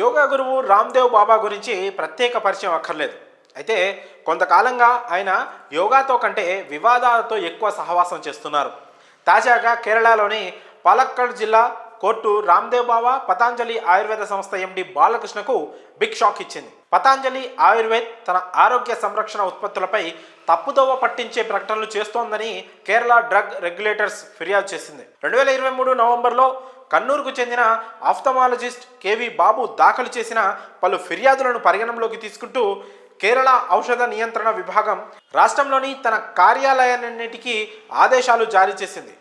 యోగా గురువు రామ్దేవ్ బాబా గురించి ప్రత్యేక పరిచయం అక్కర్లేదు. అయితే కొంతకాలంగా ఆయన యోగాతో కంటే వివాదాలతో ఎక్కువ సహవాసం చేస్తున్నారు. తాజాగా కేరళలోని పాలక్కడ్ జిల్లా కోర్టు రామ్దేవ్ బాబా పతాంజలి ఆయుర్వేద సంస్థ ఎండి బాలకృష్ణకు బిగ్ షాక్ ఇచ్చింది. పతాంజలి ఆయుర్వేద్ తన ఆరోగ్య సంరక్షణ ఉత్పత్తులపై తప్పుదోవ పట్టించే ప్రకటనలు చేస్తోందని కేరళ డ్రగ్ రెగ్యులేటర్స్ ఫిర్యాదు చేసింది. 2023 నవంబర్లో కన్నూరుకు చెందిన ఆఫ్థమాలజిస్ట్ కేవి బాబు దాఖలు చేసిన పలు ఫిర్యాదులను పరిగణనలోకి తీసుకుంటూ కేరళ ఔషధ నియంత్రణ విభాగం రాష్ట్రంలోని తన కార్యాలయాన్నిటికీ ఆదేశాలు జారీ చేసింది.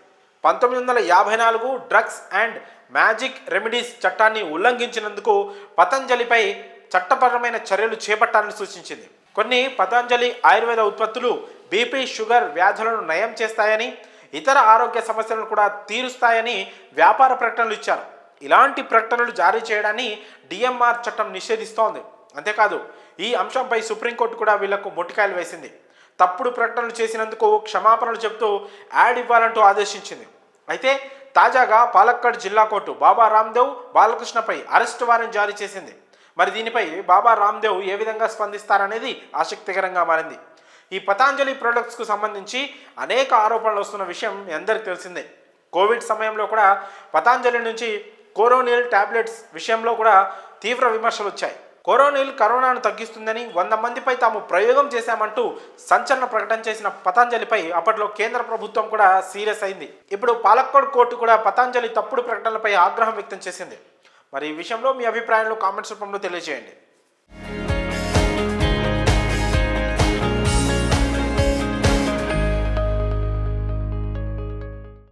1954 డ్రగ్స్ అండ్ మ్యాజిక్ రెమెడీస్ చట్టాన్ని ఉల్లంఘించినందుకు పతంజలిపై చట్టపరమైన చర్యలు చేపట్టాలని సూచించింది. కొన్ని పతంజలి ఆయుర్వేద ఉత్పత్తులు బీపీ, షుగర్ వ్యాధులను నయం చేస్తాయని, ఇతర ఆరోగ్య సమస్యలను కూడా తీరుస్తాయని వ్యాపార ప్రకటనలు ఇచ్చారు. ఇలాంటి ప్రకటనలు జారీ చేయడాన్ని డిఎంఆర్ చట్టం నిషేధిస్తోంది. అంతేకాదు ఈ అంశంపై సుప్రీంకోర్టు కూడా వీళ్లకు మొట్టికాయలు వేసింది. తప్పుడు ప్రకటనలు చేసినందుకు క్షమాపణలు చెబుతూ యాడ్ ఇవ్వాలంటూ ఆదేశించింది. అయితే తాజాగా పాలక్కడ్ జిల్లా కోర్టు బాబా రామ్దేవ్, బాలకృష్ణపై అరెస్ట్ వారెంట్ జారీ చేసింది. మరి దీనిపై బాబా రామ్దేవ్ ఏ విధంగా స్పందిస్తారనేది ఆసక్తికరంగా మారింది. ఈ పతాంజలి ప్రొడక్ట్స్కు సంబంధించి అనేక ఆరోపణలు వస్తున్న విషయం అందరికీ తెలిసిందే. కోవిడ్ సమయంలో కూడా పతాంజలి నుంచి కోరోనిల్ టాబ్లెట్స్ విషయంలో కూడా తీవ్ర విమర్శలు వచ్చాయి. కోరోనిల్ కరోనాను తగ్గిస్తుందని 100 మందిపై తాము ప్రయోగం చేశామంటూ సంచలన ప్రకటన చేసిన పతాంజలిపై అప్పట్లో కేంద్ర ప్రభుత్వం కూడా సీరియస్ అయింది. ఇప్పుడు పాలక్కడ్ కోర్టు కూడా పతాంజలి తప్పుడు ప్రకటనలపై ఆగ్రహం వ్యక్తం చేసింది. మరి ఈ విషయంలో మీ అభిప్రాయాలను కామెంట్స్ రూపంలో తెలియజేయండి.